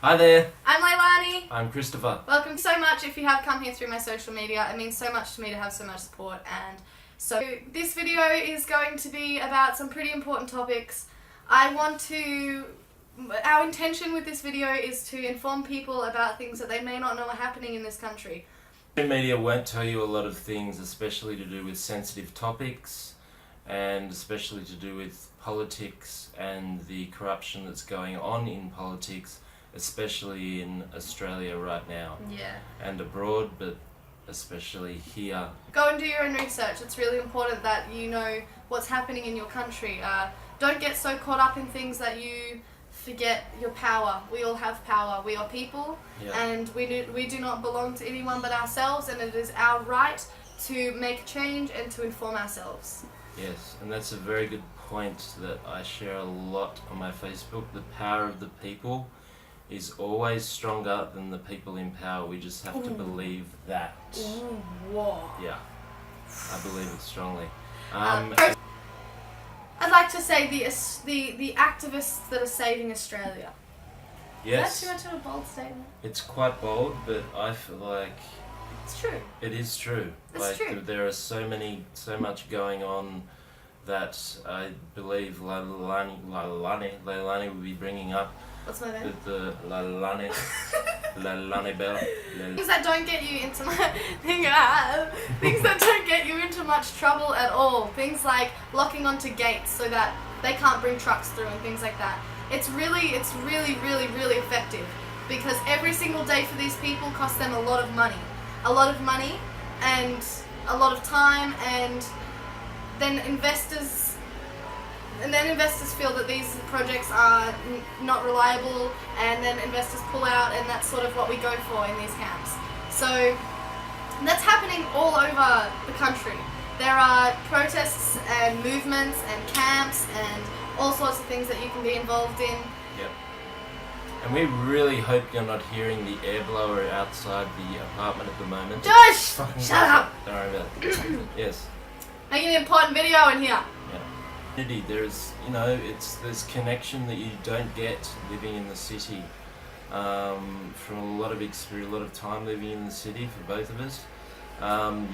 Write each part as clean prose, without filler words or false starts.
Hi there. I'm Leilani. I'm Christopher. Welcome so much if you have come here through my social media. It means so much to me to have so much support. And so this video is going to be about some pretty important topics. Our intention with this video is to inform people about things that they may not know are happening in this country. The media won't tell you a lot of things, especially to do with sensitive topics and especially to do with politics and the corruption that's going on in politics, especially in Australia right now. Yeah. And abroad, but especially here. Go and do your own research. It's really important that you know what's happening in your country. Don't get so caught up in things that you forget your power. We all have power. We are people, and we do not belong to anyone but ourselves, and it is our right to make change and to inform ourselves. Yes, and that's a very good point that I share a lot on my Facebook. The power of the people is always stronger than the people in power. We just have to believe that. Ooh, whoa. Yeah, I believe it strongly. I'd like to say the activists that are saving Australia. Yes. Is that too much of a bold statement? It's quite bold, but I feel like it's true. it is true. It's true. There are so much going on that I believe Leilani will be bringing up. What's my name? With the Leilani Bell. Things that don't get you into things that don't get you into much trouble at all. Things like locking onto gates so that they can't bring trucks through and things like that. It's really effective because every single day for these people costs them a lot of money and a lot of time, and then investors feel that these projects are not reliable, and then investors pull out, and that's sort of what we go for in these camps. So that's happening all over the country. There are protests and movements and camps and all sorts of things that you can be involved in. Yep. And we really hope you're not hearing the air blower outside the apartment at the moment. Josh! Shut up! Don't worry about it. Yes. Making an important video in here. There's there's connection that you don't get living in the city. From a lot of experience, a lot of time living in the city for both of us.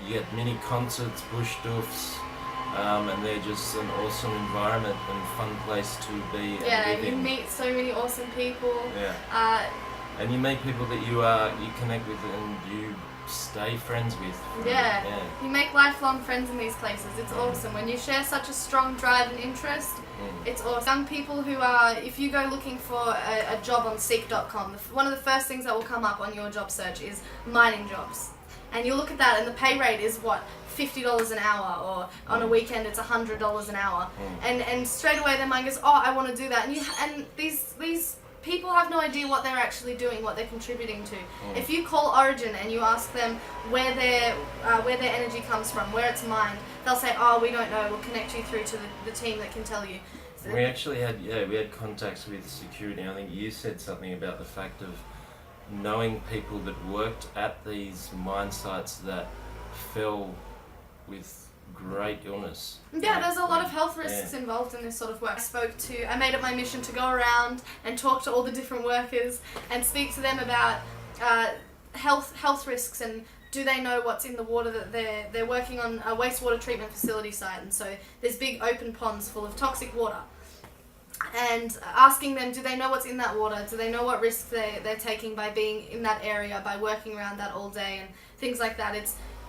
You get mini concerts, bush doofs, and they're just an awesome environment and fun place to be. Yeah, you meet so many awesome people. Yeah. And you meet people that you connect with and you stay friends with. Yeah. You make lifelong friends in these places. It's awesome. When you share such a strong drive and interest, it's awesome. Young people who are, if you go looking for a job on seek.com, one of the first things that will come up on your job search is mining jobs. And you look at that and the pay rate is what? $50 an hour, or on a weekend it's $100 an hour. And straight away their mind goes, oh, I want to do that. And these people have no idea what they're actually doing, what they're contributing to. If you call Origin and you ask them where their energy comes from, where it's mined, they'll say, oh, we don't know, we'll connect you through to the team that can tell you. So we actually had contacts with security. I think you said something about the fact of knowing people that worked at these mine sites that fell with great illness. Yeah, there's a lot of health risks involved in this sort of work. I made it my mission to go around and talk to all the different workers and speak to them about health risks, and do they know what's in the water that they're working on a wastewater treatment facility site, and so there's big open ponds full of toxic water. And asking them, do they know what's in that water? Do they know what risks they're taking by being in that area, by working around that all day and things like that?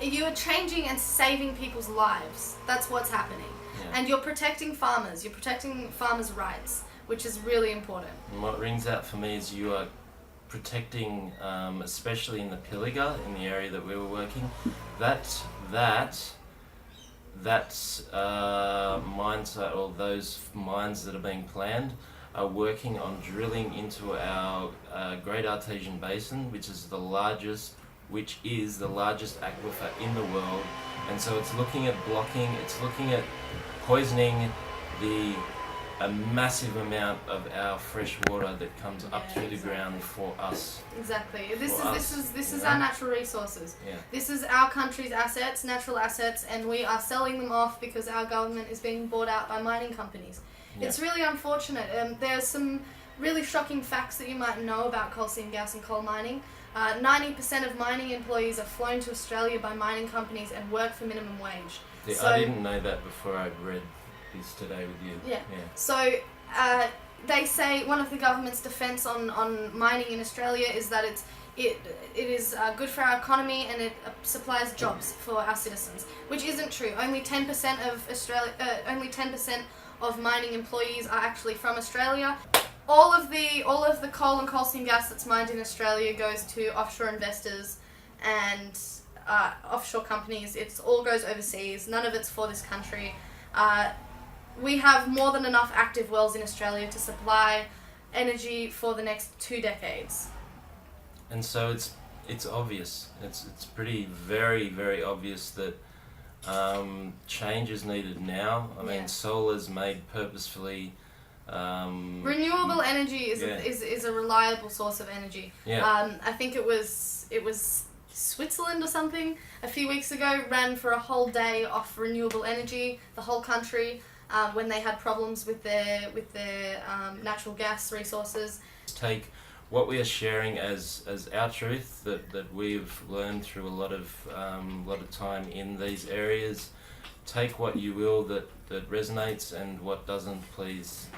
You are changing and saving people's lives. That's what's happening. Yeah. And you're protecting farmers. You're protecting farmers' rights, which is really important. And what rings out for me is you are protecting, especially in the Pilliga, in the area that we were working, that mine site, or those mines that are being planned, are working on drilling into our Great Artesian Basin, which is the largest aquifer in the world. And so it's looking at blocking, it's looking at poisoning a massive amount of our fresh water that comes up through the ground for us. Exactly. This is our natural resources. Yeah. This is our country's assets, natural assets, and we are selling them off because our government is being bought out by mining companies. Yeah. It's really unfortunate. There's some really shocking facts that you might know about coal seam gas and coal mining. 90% of mining employees are flown to Australia by mining companies and work for minimum wage. Yeah, So, I didn't know that before I read this today with you. Yeah. So they say one of the government's defence on mining in Australia is that it is good for our economy and it supplies jobs for our citizens, which isn't true. Only 10% of mining employees are actually from Australia. All of the coal and coal seam gas that's mined in Australia goes to offshore investors and offshore companies. It all goes overseas. None of it's for this country. We have more than enough active wells in Australia to supply energy for the next 2 decades. And so it's obvious. It's pretty very obvious that change is needed now. I mean, solar's made purposefully. Renewable energy is a reliable source of energy. I think it was Switzerland or something a few weeks ago ran for a whole day off renewable energy, the whole country, when they had problems with their natural gas resources. Take what we are sharing as our truth that we've learned through a lot of time in these areas. Take what you will that resonates, and what doesn't, please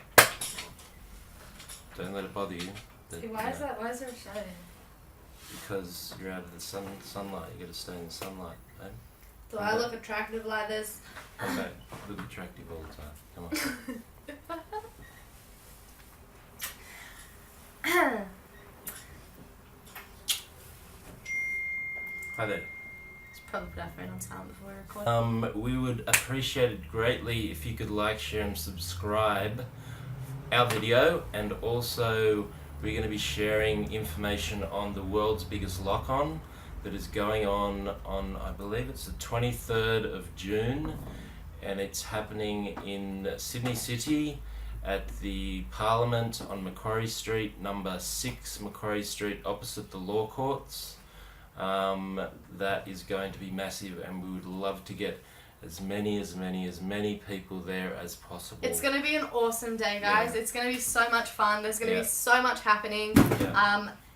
don't let it bother you. Why is there a shadow? Because you're out of the sunlight. You got to stay in the sunlight, right? Do I look attractive like this? Okay, look attractive all the time. Come on. Hi there. Let's probably put our phone on silent before we record. We would appreciate it greatly if you could like, share and subscribe our video, and also we're going to be sharing information on the world's biggest lock-on that is going on I believe it's the 23rd of June, and it's happening in Sydney City at the Parliament on Macquarie Street, number 6 Macquarie Street, opposite the Law Courts. That is going to be massive, and we would love to get as many people there as possible. It's going to be an awesome day, guys. It's going to be so much fun. There's going to be so much happening.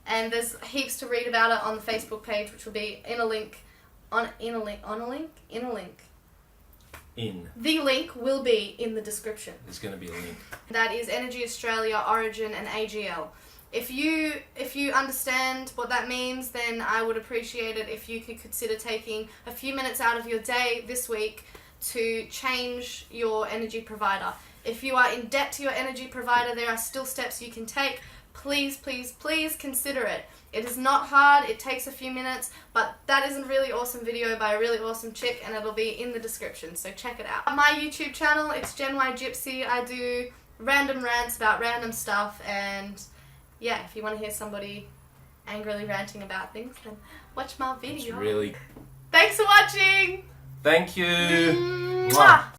And there's heaps to read about it on the Facebook page, which will be in a link. The link will be in the description. There's going to be a link. That is Energy Australia, Origin and AGL. If you understand what that means, then I would appreciate it if you could consider taking a few minutes out of your day this week to change your energy provider. If you are in debt to your energy provider, there are still steps you can take. Please consider it. It is not hard, it takes a few minutes, but that is a really awesome video by a really awesome chick, and it'll be in the description, so check it out. On my YouTube channel, it's Gen Y Gypsy. I do random rants about random stuff, and yeah, if you want to hear somebody angrily ranting about things, then watch my video. It's really... Thanks for watching! Thank you! Mwah.